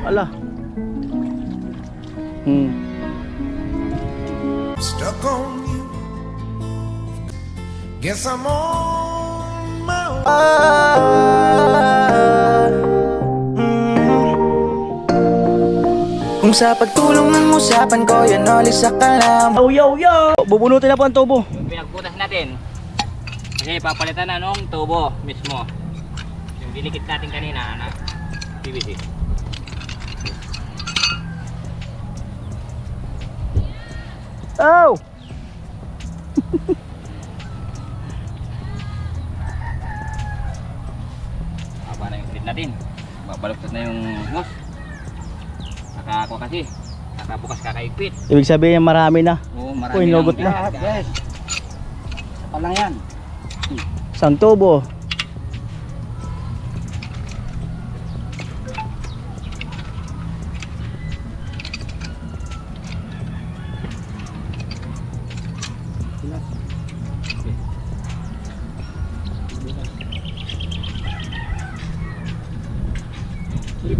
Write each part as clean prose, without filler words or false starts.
Ala. Stuck on you. Guess I'm on my own. Kung sa pagtulong ng usapan ko, yan ulit sa kalam. Yo! Bubunutin na po ang tubo. Yung pinagbutas natin, kasi papalitan na nung tubo mismo. Yung dinikit natin kanina na PVC. Oh! Haba na yung clip natin. Babaluktot na yung hose. Nakakuha kasi. Nakabukas kakaigpit. Ibig sabihin marami na. Oo, marami Uy, nugot na. lahat, guys. Sapa lang yan. Isang tubo.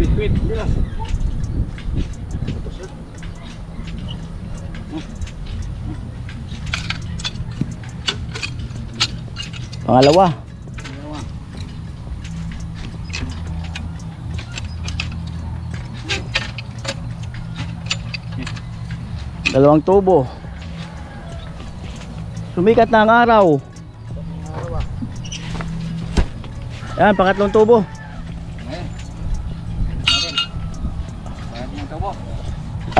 Biskuit. Pangalawa. Dalawang tubo. Sumikat na ang araw. Yan, pangatlong tubo.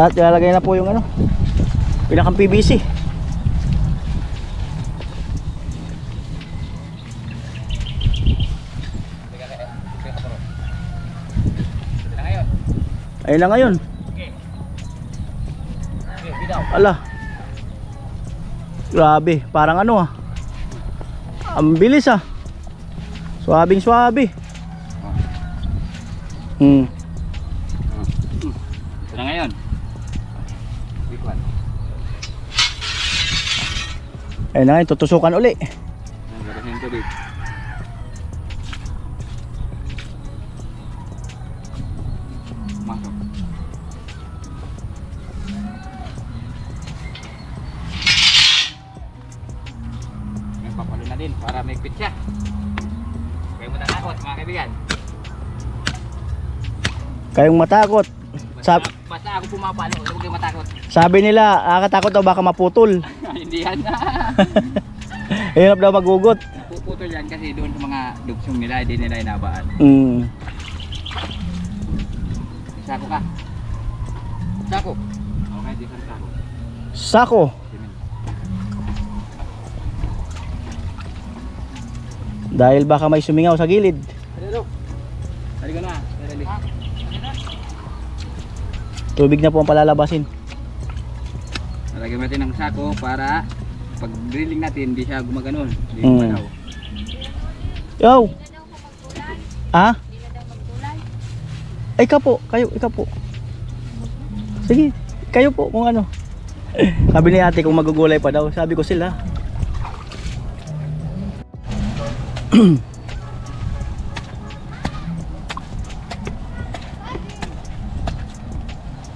At ilalagay na po yung ano, pinakang PVC. Ayun na ngayon. Ala. Grabe, parang ano ah. Ang bilis ah. Suwabing suwabe. Ito na ngayon. Ayun na ngayon, tutusukan uli. Lagasin ito dito. Masok. Ngayon papalo na din para may fit siya. Kaya mo tatakot mga kaibigan. Kayong matakot. Basta ako pumapalo, huwag kayo matakot. Sabi nila, nakakatakot daw baka maputol. Hindi yan. Hirap daw magugot. Puputol yan kasi doon sa mga dugsong nila, hindi nila inabaan. Sako ka. Sako. Okay, di kan sako. Sako. Dahil baka may sumingaw sa gilid. Halika na. Tubig na po ang palalabasin. Lagyan natin ng sako para pag drilling natin hindi siya gumaganon. Hindi gumalaw. Yo! Ah? Ay, ikaw po. Ikaw po. Sige, kayo po kung ano. Sabi ni ate kung magugulay pa daw. Sabi ko sila.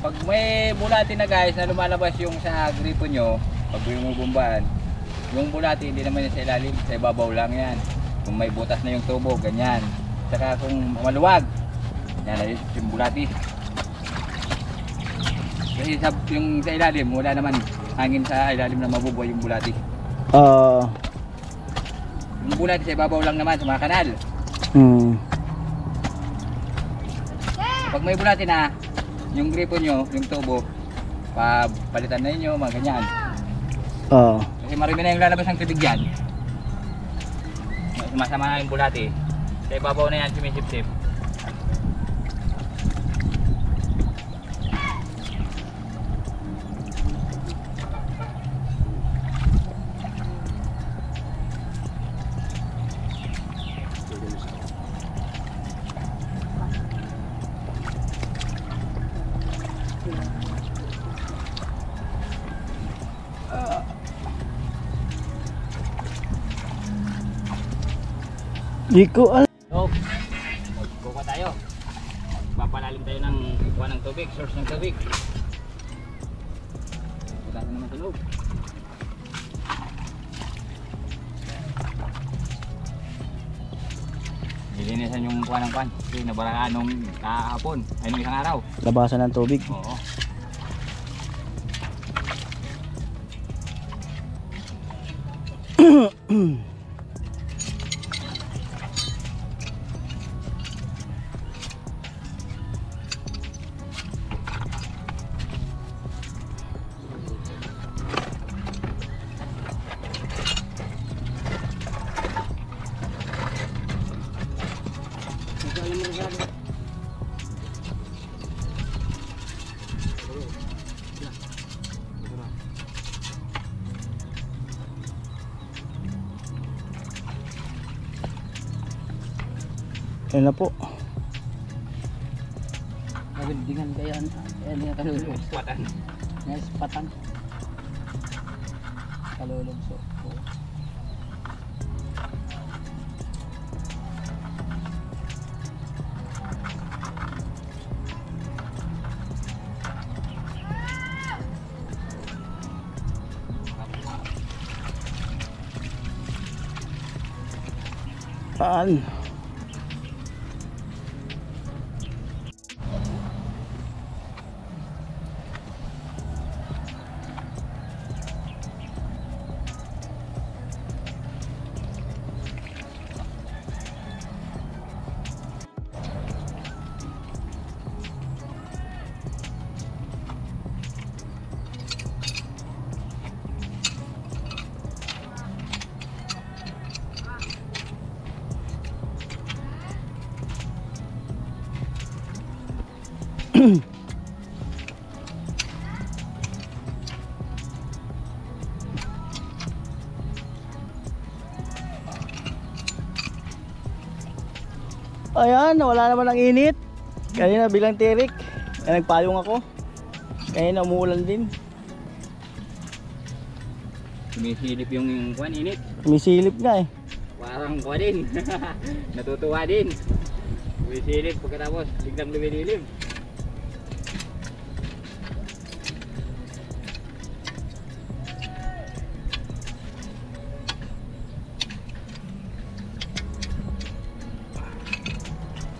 Pag may bulati na guys na lumalabas yung sa gripo nyo, pag bumubumbaan, yung bulati hindi naman yan sa ilalim, sa ibabaw lang yan. Kung may butas na yung tubo, ganyan. Saka kung maluwag, yan na yung bulati. Kasi yung sa ilalim, wala naman hangin sa ilalim na mabubuhay yung bulati. Yung bulati sa ibabaw lang naman sa mga kanal. Pag may bulati na, yung gripo nyo, yung tubo, palitan na ninyo, mga ganyan. Kasi marami na yung lalabas ng tubig yan. Sumasama na yung bulati. Sa ibabaw na yan, sumisip-sip. Di ko alam. So, kuha tayo. Papalalim ilalim tayo ng kuha ng tubig, source ng tubig. Wala na naman sa loob. Nilinisan yung kuha ng pan kasi nabaraan nung kahapon ay nung isang araw. Labasan ng tubig. Oo. Ayun na po. Nagandingan kaya niya kalulog. Patan. Naspatan. Kalulog so. Paan? Ayan, wala naman ang init. Kanina bilang tirik. Kaya nagpayong ako. Kanina umuulan din. Sumisilip yung kuwan, init. Sumisilip nga eh. Parang kuwan din. Natutuwa din. Sumisilip pagkatapos biglang lumililim.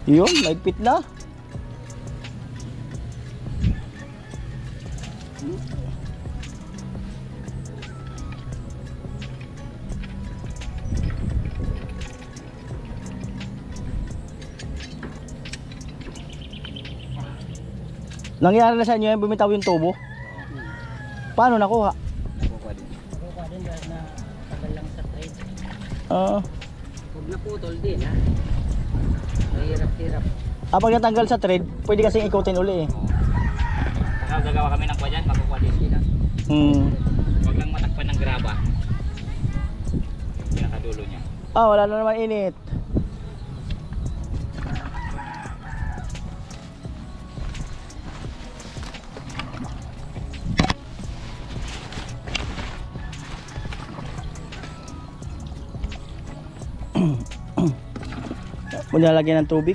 Yun, maigpit na. Nangyari na sa inyo yung bumitaw yung tubo? Paano nakuha? Nakukuha din. Nakuha din dahil na tagal lang sa trade. Huwag naputol din ha. Mahirap-hirap. Pag natanggal sa thread, pwede kasing ikutin uli eh. Saka gagawa kami ng kuwan dyan, makukuha din sila. Huwag lang matakpan ng graba. Yung pinakadulo niya. Wala na naman init. Muna lagyan ng tubig.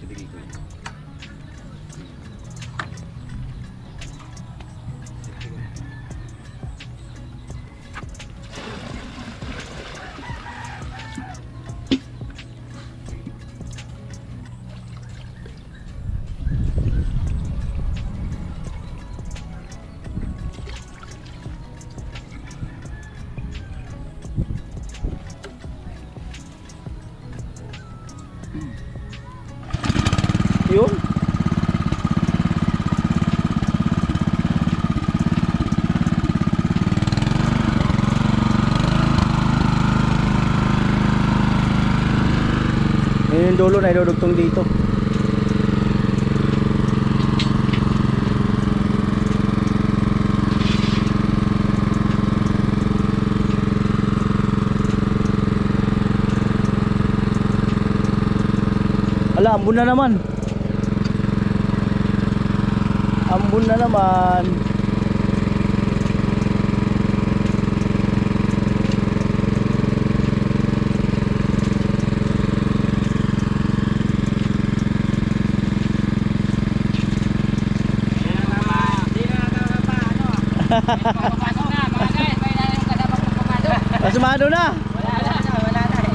Ibigay ko yun. Yun. Yun yung dulo na idudugtong dito. Ala, ambon na naman. Ambon na naman. Papasok na, mga guys. May na yung kasama kong pumasok. Pasumado na. Wala na eh.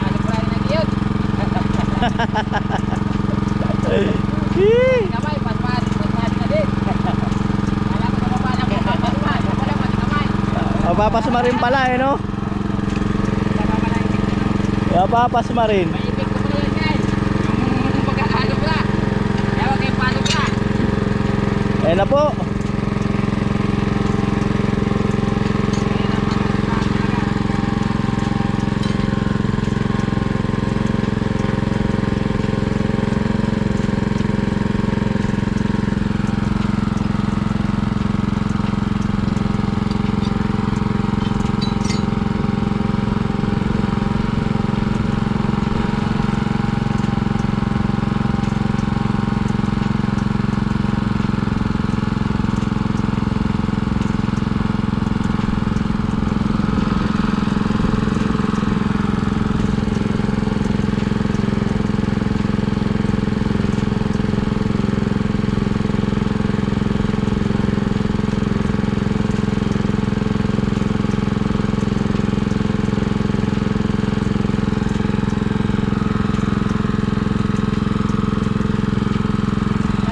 Ano pa rin nag-iyot? Kamay, pasmad na din. Alam ko na ba na po pasmad? Wala pati kamay. Mapapasma rin pala eh, no? Mapapasma rin. May ipig ko po yan guys. Yung pagkakaalog na. Kaya huwag kayong palog na. Ayan na po.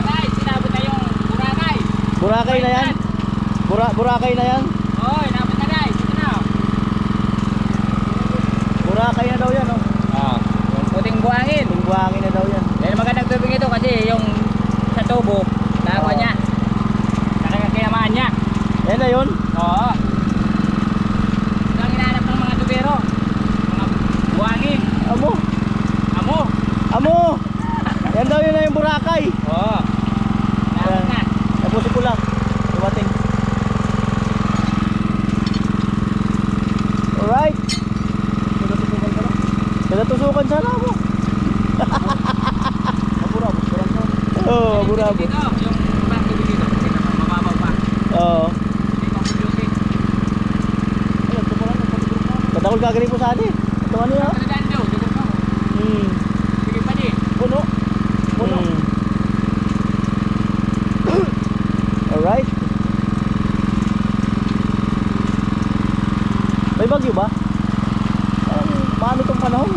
Guys, sinabot na yung Boracay. Boracay na yan. Boracay na yan. Oo, inabot na guys. Ito na. Boracay na daw yan, no? Yung puting buhangin. Buhangin na daw yan. Dahil magandang tubig ito kasi yung sa tubo, nakuha Oo. niya. Kinamaan niya. Yan na yun. Oo. Ito ang hinahanap ng mga tubero. Mga buhangin. Amo. Amo. Amo. Yan daw yun na yung Boracay. Oo. Naabot na. Tapusin ko lang. Dumating. Alright. Tusukan sana ako. Abura-abot ko lang to. Oo, abura-abot. Dito, yung parang tubig dito. Kasi naman mababaw pa. Oo. Hindi pa producing. Alam, ito ko lang. Kadakol gagawin ko sa atin. Ito ano yan? Ano daan daw? Dugod mo. Sige pa di. Puno. Puno. Alright. May bagyo ba? Parang paano itong panahon?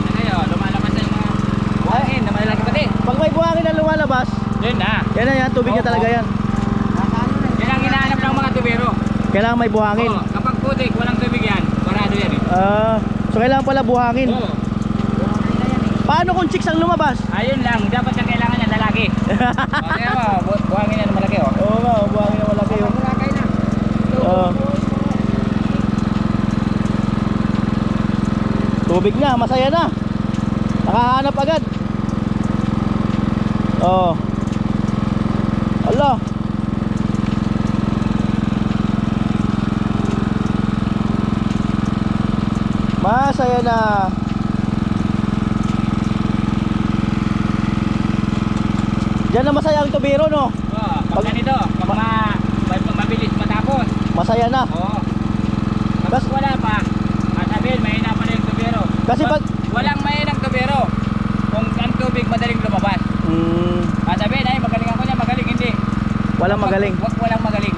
Ano kayo? Lumalabas na yung mga buhangin na malalaki pati. Pag may buhangin na lumalabas, Yun na. yan na yan, tubig na Oo. talaga yan. Yan ang hinahanap ng mga tubero. Kailangan may buhangin. Oo, kapag putik, walang tubig yan. Barado yan eh. So kailangan pala buhangin. Oo. Paano kung chicks ang lumabas? Ayun lang, dapat ang kailangan yan lalaki. Kaya mo, buhangin yan na malaki oh. Oo nga, buhangin na malaki yun. Malaki na. Tubig na, masaya na. Nakahanap agad. Allah. Masaya na. Diyan na masaya ang tubiro, no? Oo, pag ganito, pag mabilis matapos. Masaya na. Oo. Tapos wala pa, sabihin mahina pa na yung tubero. Kasi pag walang mahinang tubero, kung ang tubig madaling lumabas. Sabihin ay magaling ako niya, magaling hindi. walang magaling. Walang magaling.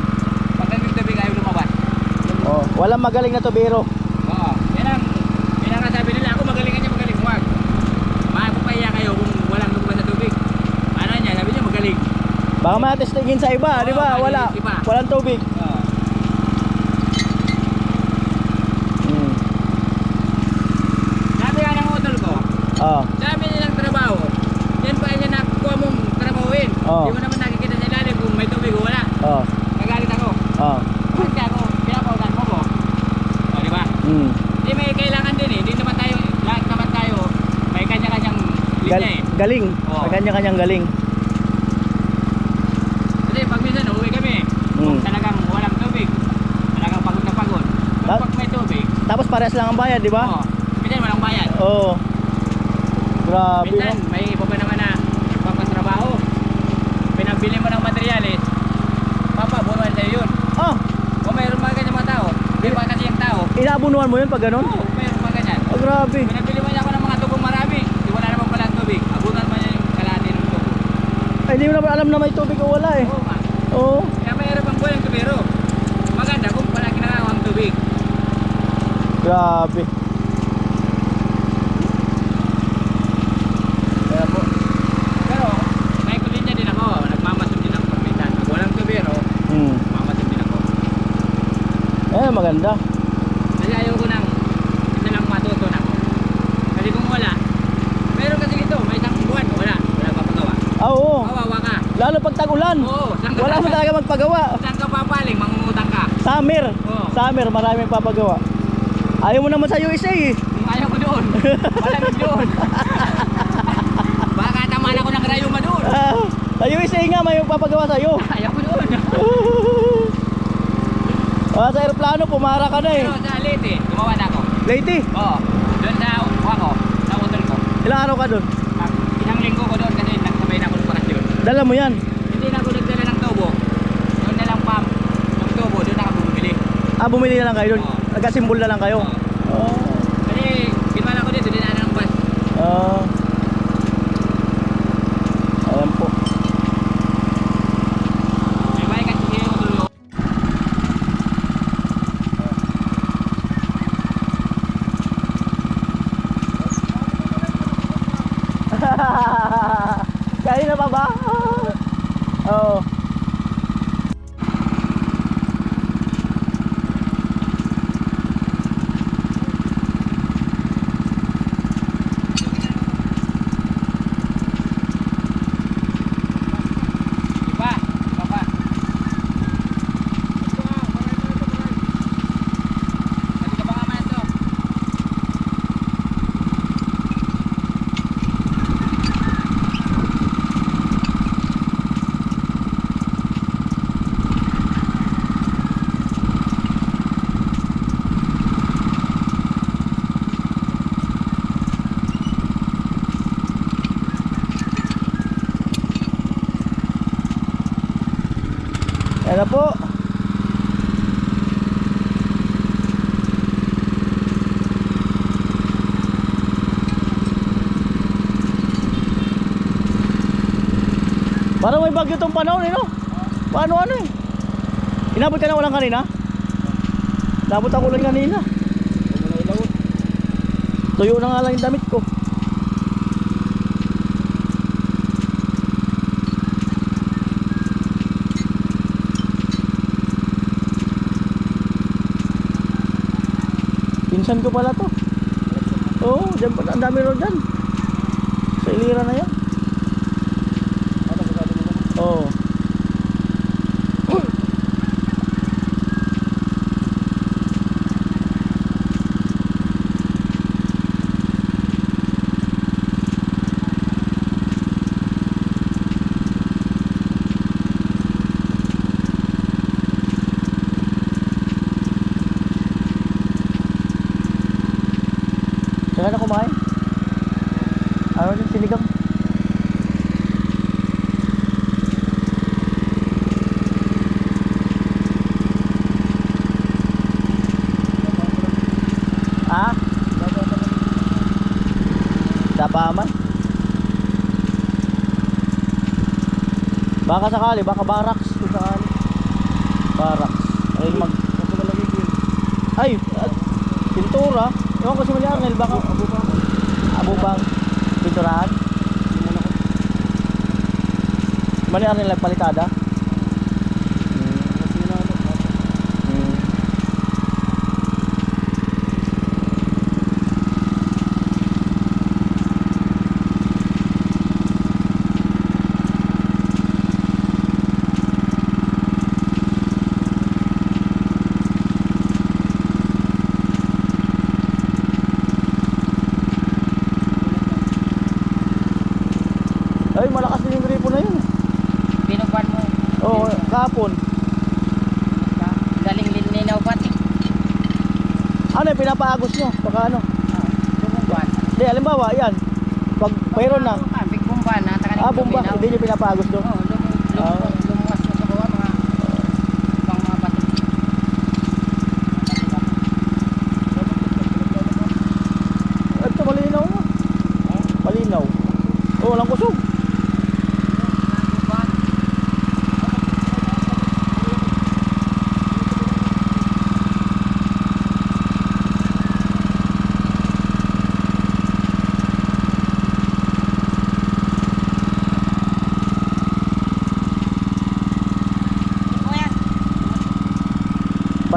Pag ang tubig ayaw lumabas. Walang magaling na tubiro. Oo. Yan ang pinakasabi nila, ako magaling niya, magaling. Huwag. Mapapahiya kayo kung walang lumabas na tubig. Ano niya, sabi niya magaling. Baka matestingin sa iba, Oo, di ba? Wala. malinis iba. Walang tubig. Oo. Sabi nga ng utol ko, sabi nilang trabaho, yan pa yan nakukuha mong trabahuin. Oo. Hindi mo naman nakikita sa ilalim kung may tubig o wala. Nagalit ako. Kasi ako, pinapautan mo ko. O, di ba? Hindi may kailangan din eh. Hindi naman tayo, lahat naman tayo, may kanya-kanyang linya eh. Galing. Oo. May kanya-kanyang galing. Kasi pag minsan uwi kami, kung talagang walang tubig, talagang pagod na pagod. Pero pag may tubig, Tapos parehas lang ang bayad, di ba? oo, minsan walang bayad. Oo. Grabe, Minsan, no? may iba pa naman na papatrabaho. Pinabili mo ng materyales, papabunuan sa'yo yun. Kung mayroon mga ganyan mga tao, di ba kasi yung tao, Inaabunuhan mo yun pag ganun? oo, mayroon mga ganyan. Grabe. Pinabili mo niya ako ng mga tubong marami, di wala naman pala tubig. Abunan mo niya yung kalahati ng tubo. Ay, hindi mo naman alam na may tubig o wala eh. Oo nga. Oo. Kaya mahirap ang buhay ng tubero. Maganda kung palagi nakakawang tubig. Grabe. Kaya po. Pero, may kulinya din ako. Nagmamasun din ako pagminsan. Pag walang tubero, nagmamasun din ako. Maganda. Kasi ayoko nang isa lang matuto na ako. Kasi kung wala, meron kasi ito, may isang buwan, wala papagawa. Oo. Kawawa ka. Lalo pag tag-ulan. Oo, Wala mo talaga magpagawa. Saan ka papaling, mangungutang ka. Summer. Oo. Summer, maraming papagawa. Ayaw mo naman sa USA eh. Ayaw ko doon. Malamig doon. Baka tamaan ako ng rayuma doon. Sa USA nga may papagawa sa'yo. Ayaw ko doon. Sa aeroplano, pumara ka na eh. Pero sa Leyte, gumawa na ako. Lady, Oo. Doon sa uwa ko, sa utol ko. ilang araw ka doon? Isang linggo ko doon kasi nagsabay na ako ng parasyon. Dala mo yan. Hindi na ako nagdala ng tubo. Doon na lang pump. Yung tubo, doon na ako bumili. Bumili na lang kayo doon. Oo. Nagkasimbol na lang kayo. Oo. Kasi kinala ko dito, dinaan ng bus. Ayan po. May bahay kasi siya yung tulo. Kaya na pa ba? Oo. Iba, iba. Pwede ka ba nga man ito? Ayan na po. Parang may bagyo tong panahon eh no? Paano ano eh? Inabot ka na walang kanina? Nabot ako ulan kanina. Tuyo na nga lang yung damit ko. Pinsan ko pala to. Oo, dyan pala. Ang dami ron dyan. Sa ilira na yan. Oo. Saka na kumain? Ano yung sinigang? Ha? Dapaman? Baka sakali, baka barracks kung sakali. Barracks. Ay, Ay, pintura. Ewan ko si Mali Arnel, baka Abubang pinturahan. Mali Arnel nagpalitada. Ay, malakas din yung gripo na yun. Binukwan mo. Oo, kahapon. Galing linaw pati. Ano yung pinapaagos nyo? Baka ano? Bumban. Hindi, halimbawa, yan. Pag mayroon na. Big bumban na. Bomba. Hindi nyo pinapaagos doon. Oo, lumuwas mo sa bawah mga pang mga pati. Ito, malinaw na. Malinaw. Oo, walang kusog.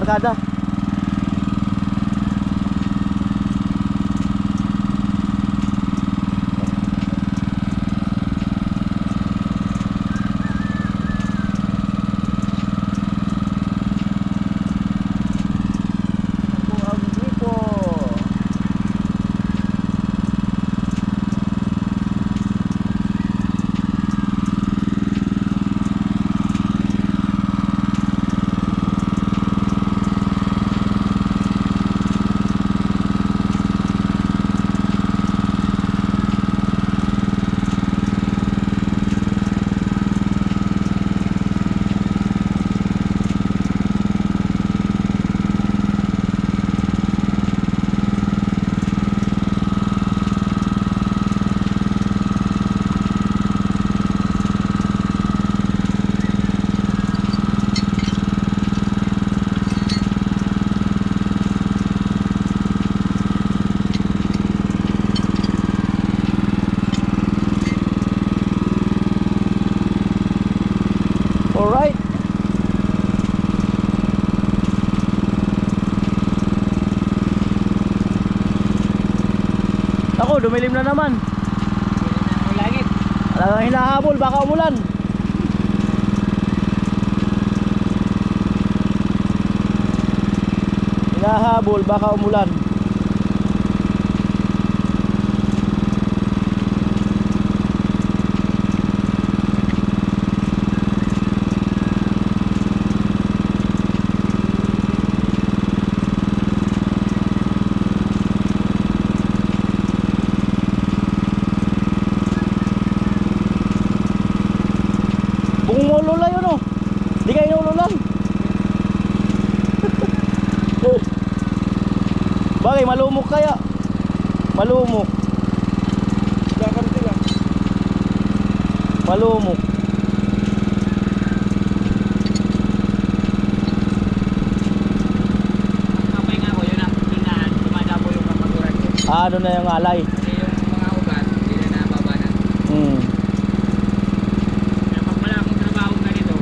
barkada. Ang gripo. Alright. Ako, dumilim na naman. Ang langit. Talagang hinahabol, baka umulan. Hinahabol, baka umulan. Buong mululay yun oh. Di kayo inululan. Bagay, malumok kaya. Malumok. Malumok. Kapay nga ko, yun na. Doon na, dumadabo yung kapaguran ko. Ah, doon na yung alay. Kasi yung mga ugat, hindi na nababanan. Hmm. Kaya pag wala akong trabaho ganito,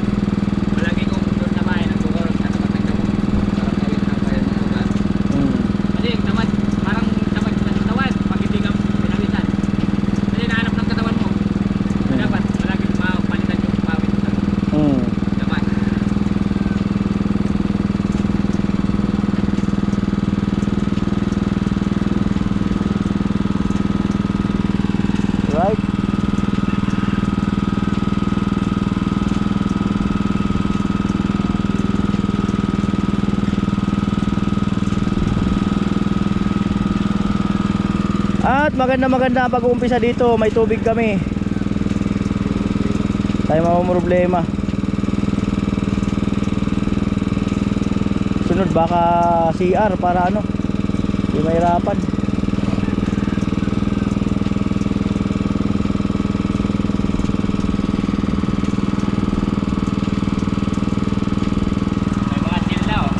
malagi kong doon na bahay ng bukor sa tapat ng damo. Para tawid na bayan ng ugat. Hmm. Kasi yung tamad, parang tamad sa katawan pag hindi ka pinawisan. Kasi nahanap ng katawan mo. So, dapat malagi mapalitan yung pawit sa Hmm. tamad. Right. At maganda ang pag-uumpisa dito, may tubig kami. Tayo problema. Sunod baka CR para ano, di mahirapan. May mga seal na oh.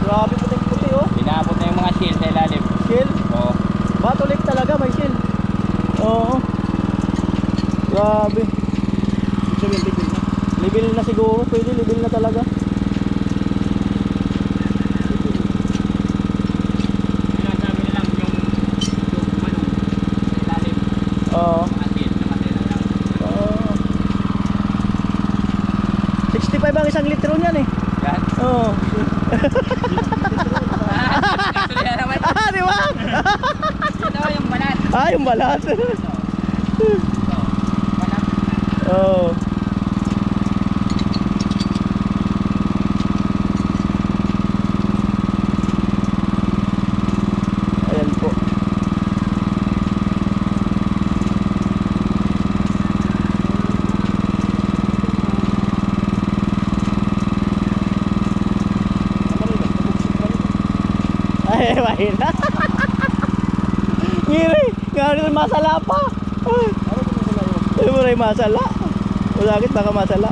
Grabe puting-puti oh. Inaabot na yung mga seal sa ilalim. Shield. Oo. Batulik talaga, may shield. Oo. Grabe. Level na siguro, pwede level na talaga. Sinasabi nilang yung manong sa ilalim. Oo. Mga seal na matira lang. Oo. 65 ang isang litro niyan eh. Yan. Oo. Ito na naman. Ah, di ba? Ito yung balat. Ah, yung balat. Balat. Oo. Ayan po. Ay, mahina. Ngiri, ngari masala pa. Ay, maray masala. Ulagit baka masala.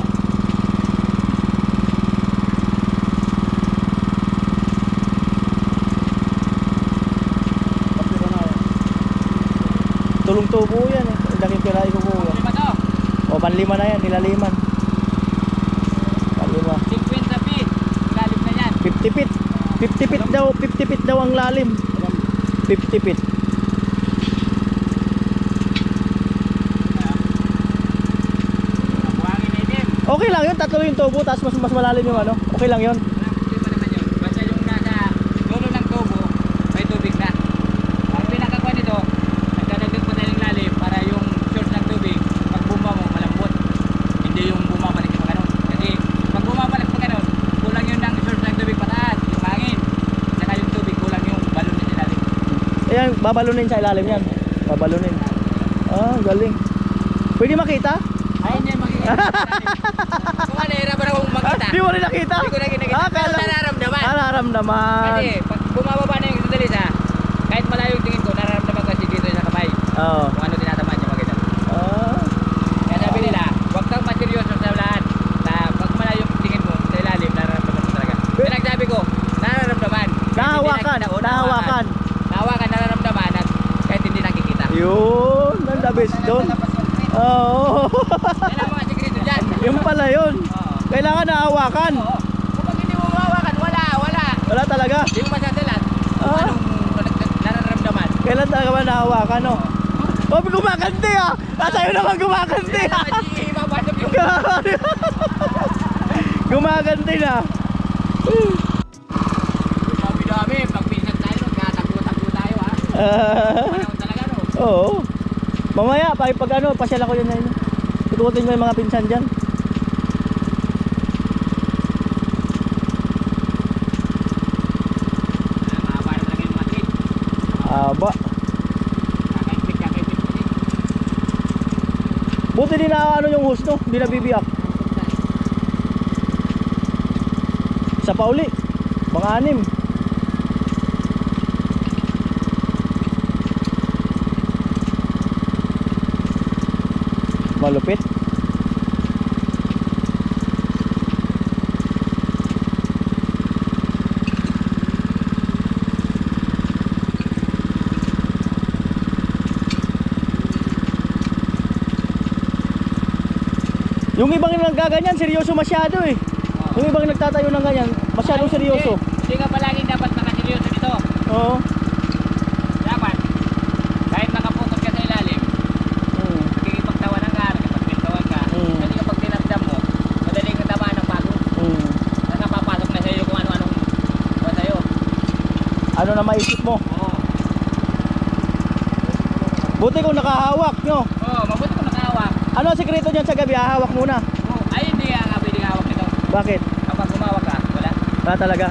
Tulong tubo yan eh. Laking pira ikukuha. Lima to. O, panlima na yan, nilaliman. Panlima. 50 feet. Lalim na yan. 50 feet. 50 feet daw, 50 feet daw ang lalim. 50 feet. Buhangin na itim. Okay lang yun, tatlo yung tubo, tapos mas malalim yung ano. Okay lang yun. Problema naman yun. Basta yung nasa dulo ng tubo, may tubig na. Ang pinakakuha nito, nagdadagdag pa tayo ng lalim para yung source ng tubig, pag bumba mo, malambot. Hindi yung bumabalik yung ganun. Kasi pag bumabalik pa ganun, kulang yun ng source ng tubig pataas, yung hangin. Saka yung tubig, kulang yung balon na silalim. Ayan, babalunin sa ilalim yan. Babalunin. Ah, galing. Pwede makita? Ayun yan, makikita. Kung ano, hirapan akong makita. Di mo rin nakita? Hindi ko na kinakita. Ah, Pero kala- nararamdaman. Nararamdaman. Kasi pag bumababa na yung sandalisa, kahit malayo yung tingin ko, nararamdaman kasi dito sa kamay. Oo. Kung ano tinatamaan niya maganda. Ah. Kaya sabi nila, huwag kang maseryoso sa lahat. Na pag malayo yung tingin mo sa ilalim, nararamdaman mo talaga. Pinagsabi ko, nararamdaman. Kahit Nahawakan, hindi nakikita, nahawakan. Nahawakan, nararamdaman at kahit hindi nakikita. Yun, ang the best doon. Oo. Yan ang mga sikreto dyan. Yung pala yun. Oo. Kailangan nahawakan. Oo. Kapag hindi mo mahawakan, wala. Wala talaga. Hindi mo masasalat. Kung Ah. anong nararamdaman. Kailan talaga ba nahawakan, no? Oh, gumaganti ah! Nasa naman gumaganti ah! Ipapasok yung Gumaganti na. dami-dami. Pag pinsan tayo, magkatakbo-takbo tayo ha. Panahon talaga no. Oo. Mamaya, pag ano, pasyal ako yun na yun. Ikutin mo yung mga pinsan dyan. Mahaba na talaga yung matik. Aba. Kakaipit pa din. Buti din na ano yung hose, no? Hindi na bibiyak. Isa pa uli. Mga 6. Malupit. Yung ibang nagaganyan, seryoso masyado eh. Yung ibang nagtatayo ng ganyan, masyadong seryoso. Hindi ka palagi dapat nakaseryoso dito. Oo. Dapat, kahit nakaputot ka sa ilalim, nakikipagtawanan ka, nakipagpintawan ka. Kasi kapag tinamdam mo, madaling ka tamaan ng bago. Nakapapasok na sa'yo kung ano-anong ba sa'yo. Ano na maisip mo? Oo. Buti kung nakahawak, no? Oo, mabuti kung nakahawak. Ano ang sekreto dyan sa gabi? Hahawak muna. Oo. Ay, hindi nga pwedeng hawak nito. Bakit? Kapag humawak ka, wala. Wala talaga.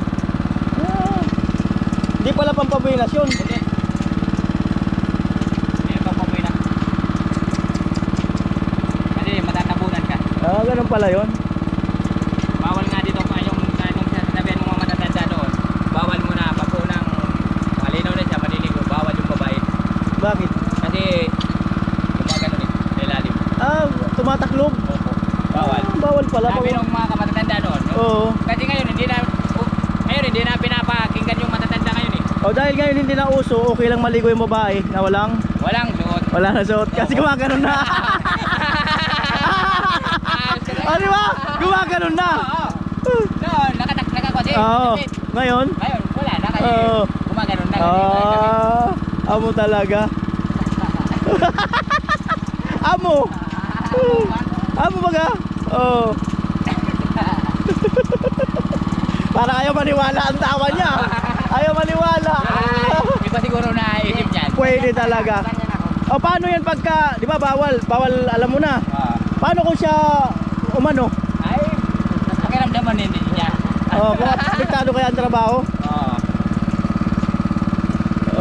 Hindi pala pampabuinasyon. Hindi. Hindi na papamoy na. Kasi matatabunan ka. Ah, ganun pala yun. Bawal nga dito pa yung sasabihan mo mga matatanda doon. Bawal mo na pag unang malinaw na siya, maliligo. Bawal yung babae. Bakit? Kasi gumagano rin sa ilalim. Ah, tumataklob. Opo. Bawal. Ah, bawal pala. Sabi Bawal. ng mga matatanda doon. No? Oo. Kasi ngayon hindi na pinapakinggan yung matatanda ngayon eh. O dahil ngayon hindi na uso, okay lang maligo yung babae na walang Walang suot. Kasi gumaganon na. Ah, di ba? Gumaganon na. Oo. Noon, nakakwati. Oo. Ngayon? Ngayon, wala na kasi Oo. gumagano na kasi. Amo talaga. Amo. Amo baga. Oh. Para ayaw maniwala ang tawa niya. Ayaw maniwala. Iba siguro na isip niyan. Pwede talaga. O paano yan pagka, di ba bawal alam mo na. Paano kung siya umano? Ay, pakiramdaman hindi niya. Oh, kung apektado kaya ang trabaho? Oo.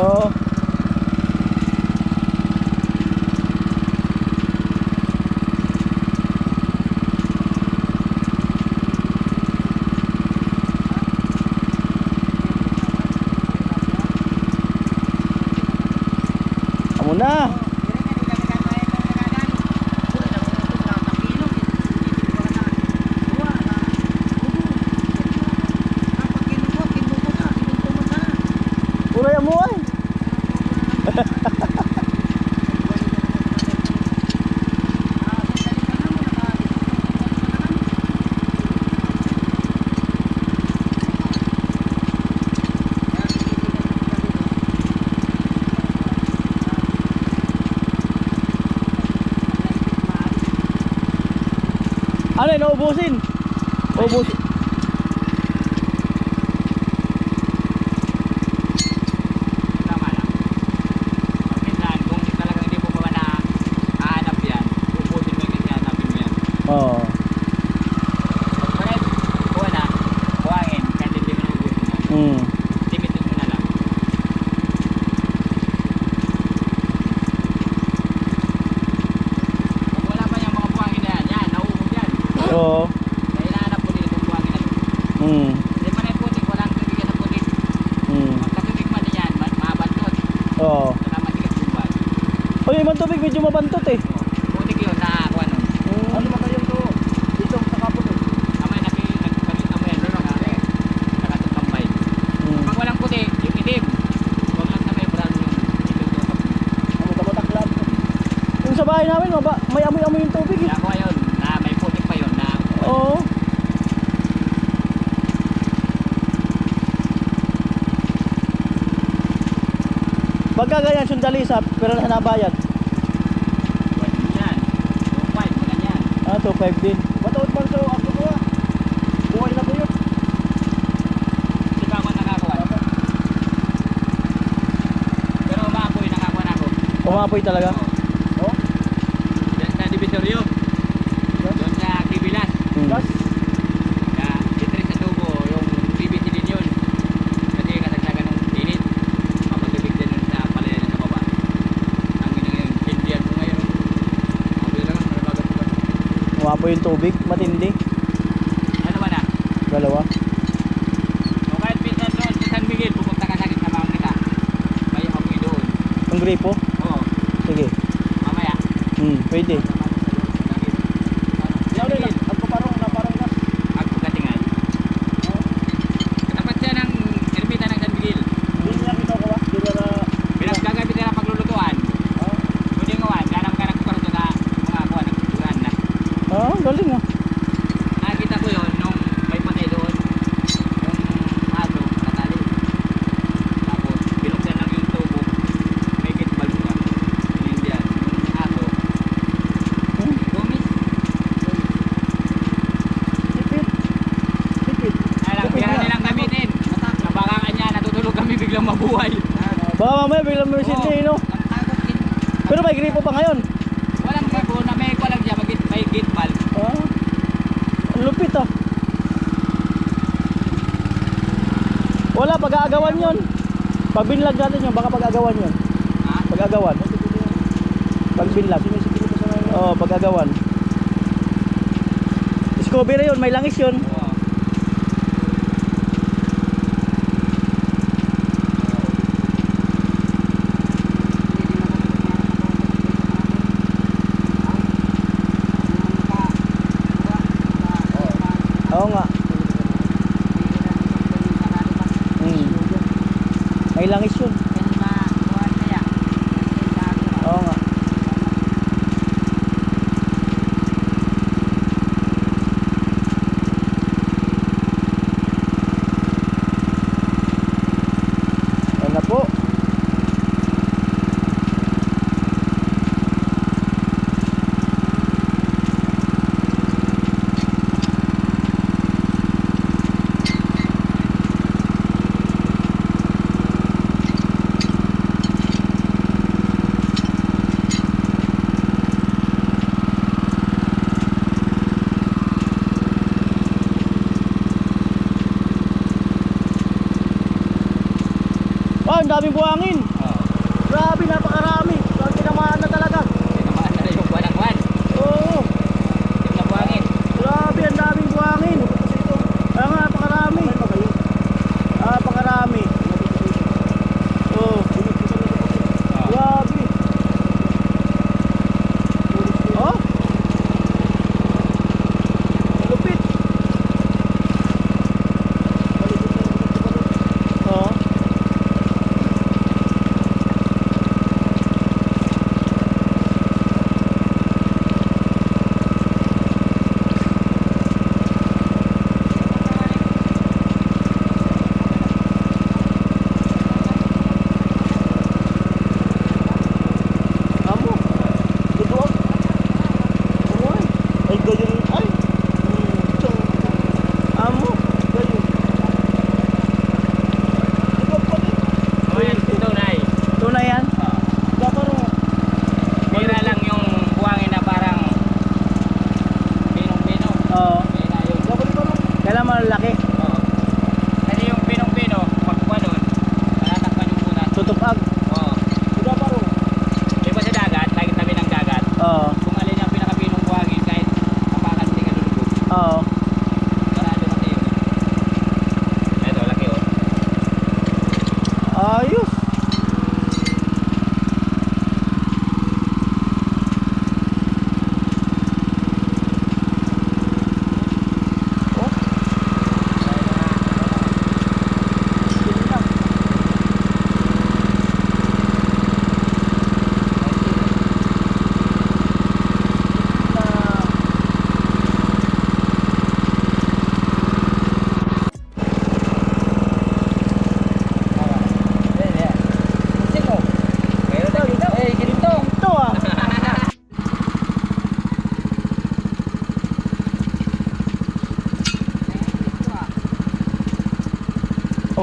Oo. Amo na. Puro mo ay. Ano yun, naubusin? Ubusin. Tama lang. Pag minsan, kung talagang hindi mo pa na hahanap yan, ubusin mo yung kasi hanapin mo yan. Oo. Pag kuha na, buhangin, kahit hindi mo na ubusin yan. Hmm. Limitin mo na lang. Pag wala pa yung mga buhangin na yan, yan, nauubos yan. Oo. Kaya hinahanap mo din itong buhangin na ito. Hmm. Hindi pa na yung putik, walang tubig yan sa putik. Hmm. Pagkatubig man yan, mabantot. Oo. Saka matigas yung buwan. Oh, yung ibang tubig medyo mabantot eh. Putik yun sa kuha nun. Ano ba kayo to? Dito sa kapot eh. Amay nagpagkita mo yan, lolo kare. Saka itong tambay. Hmm. Pag walang puti, yung itim. Huwag lang na may brown yung itim to. Ano ba taklan? Yung sa bahay namin, may amoy-amoy yung tubig eh. Kaya ko yun, na may putik pa yun na Oo. Pagka ganyan, sundali sa pero na nabayad. pwede yan. 2.5 mo ganyan. Ah, 2.5 din. Mataot man sa ako ko ah. Buhay na po yun. Hindi pa ako nakakuha. Pero umaapoy nakakuha na ako. Umapoy talaga. Oo. Diyan sa Divisorio. Doon sa Kibilas. Hmm. Kaya itri sa tubo yung PVC din yun. Kasi kasagsagan ng init. Papatubig din yun sa palayan sa baba. Ang yun sindihan ko ngayon. Apoy lang, malabagat ko. Umapoy yung tubig, matindi. Ano ba na? Dalawa. O kahit pinsan doon sa San Miguel, pupunta ka sa akin sa mga kita. May apoy doon. Yung gripo? Oo, Sige. mamaya. Pwede. San Miguel. Ako parang na. Ako katingay. Katapat siya ng ermita ng San Miguel. Hindi niya kinukuha. Hindi niya na... Pinaggagamit nila paglulutuan. Kundi nga wan, ganang ka nagkukarto na mga kuha ng kulturan na. Ah, galing ah. Nakita ko yun nung may patay doon. Yung aso, natali. Tapos, binuksan lang yung tubo. May kitbal pa. Inindihan. Yung aso. Gumis. Tipid. Alang, kaya nilang gamitin. Nabakangan niya, natutulog kami biglang mabuhay. Baka mamaya biglang may sindi, no? Ang takot din. Pero may gripo pa ngayon. Walang gripo na may kuwalang siya, may gitbal. Ah, ang lupit ah. Wala, pag-aagawan yun. Pag binlag natin yun, baka pag-agawan yun. Ha? Pag-agawan. Pag binlag. Oo, pag-agawan. Discovery yun, may langis yun. Oo. Oo nga. May langis yun. Oo nga. Ayan na po. Oh, ang daming buhangin. Grabe, napakarami. Ang tinamaan na talaga. Tinamaan na yung buwan-buwan. Oo. Yung nabuhangin. Grabe, ang daming buhangin. Kaya nga, napakarami. Napakarami. Oo. Grabe. Oh. Lupit. Oo.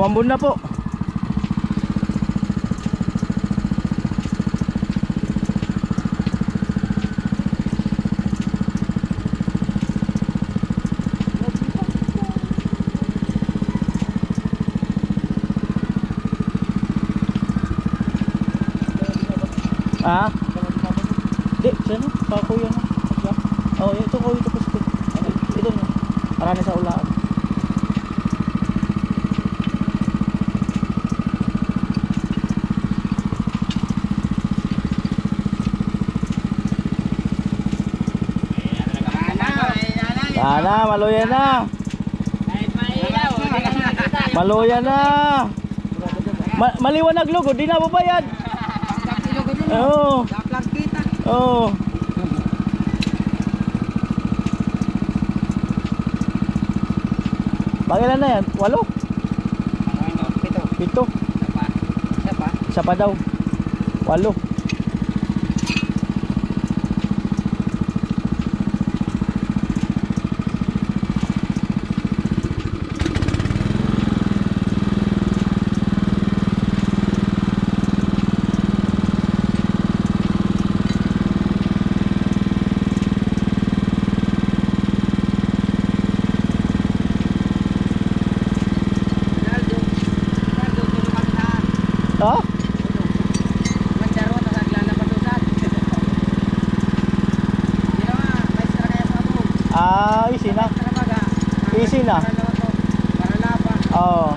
Umambon na po. Ah? Di, siya no? Pakuya no? Oh, ito ko, ito po. Ito no? Marami sa ulaan. Sana, maluya na. Maluya na. Maliwanag logo, di na babayad. Oo. Oo. Pangilan na yan? 8? 7? Isa pa daw. 8. Ha? Ah, easy na. Easy na. Oo.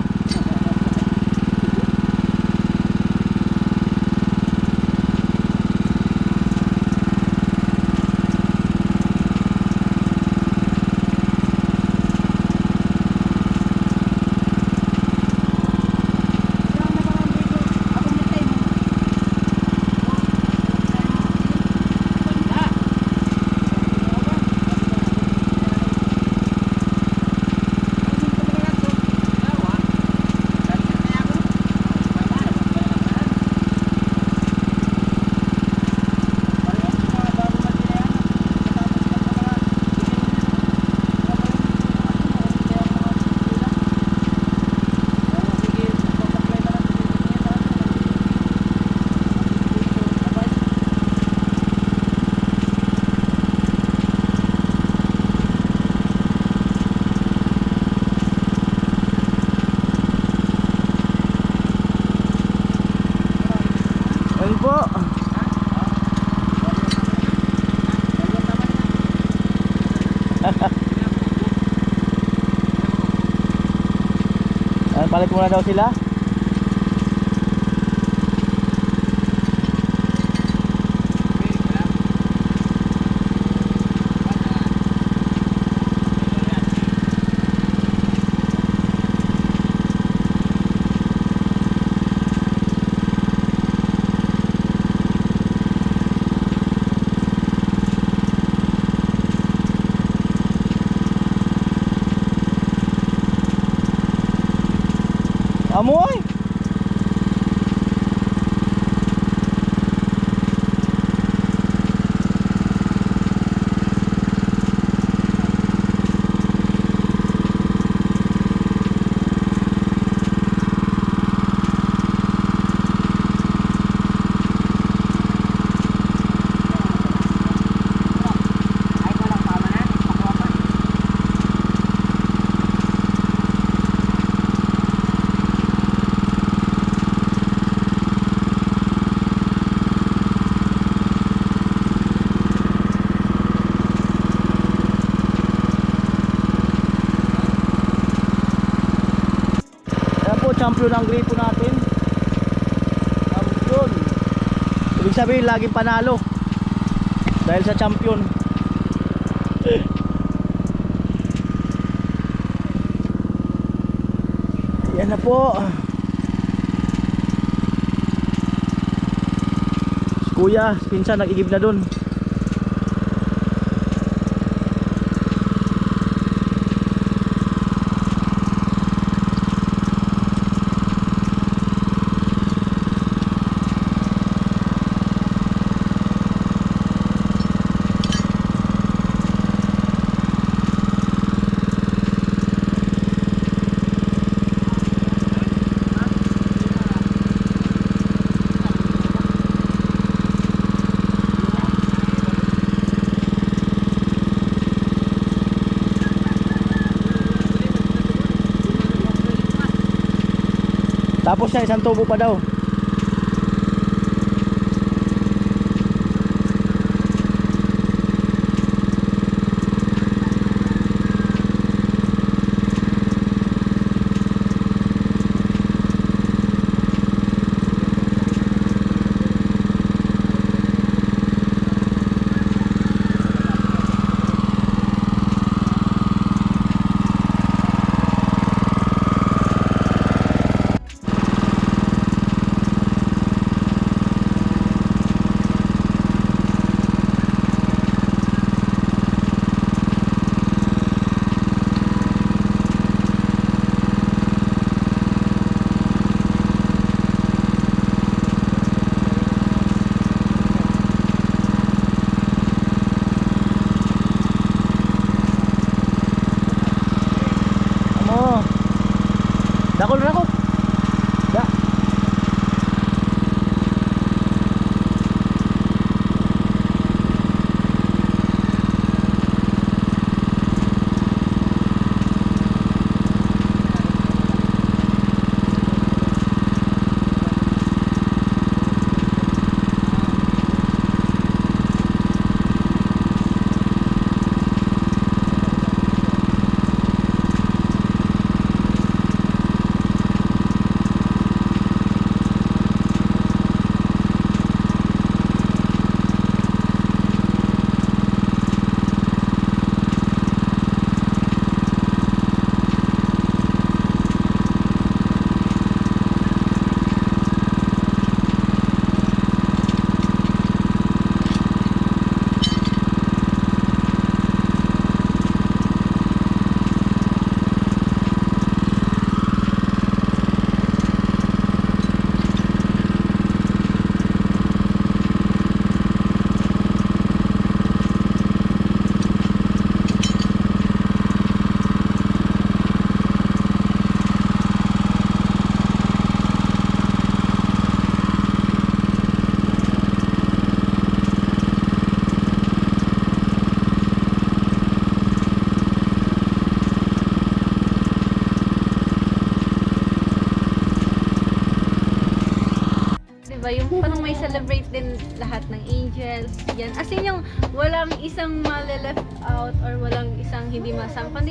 Ayun po. Palit muna daw sila. Amoy. Champion ang gripo natin. Champion. Ibig sabihin laging panalo dahil sa champion. Yan na po. Si Kuya, pinsan nag-igib na dun. Pagkatapos niya, isang tubo pa daw. Dakol na ako. Da. Diba? Yung parang may celebrate din lahat ng angels. Yan. As in yung walang isang male-left out or walang isang hindi masama.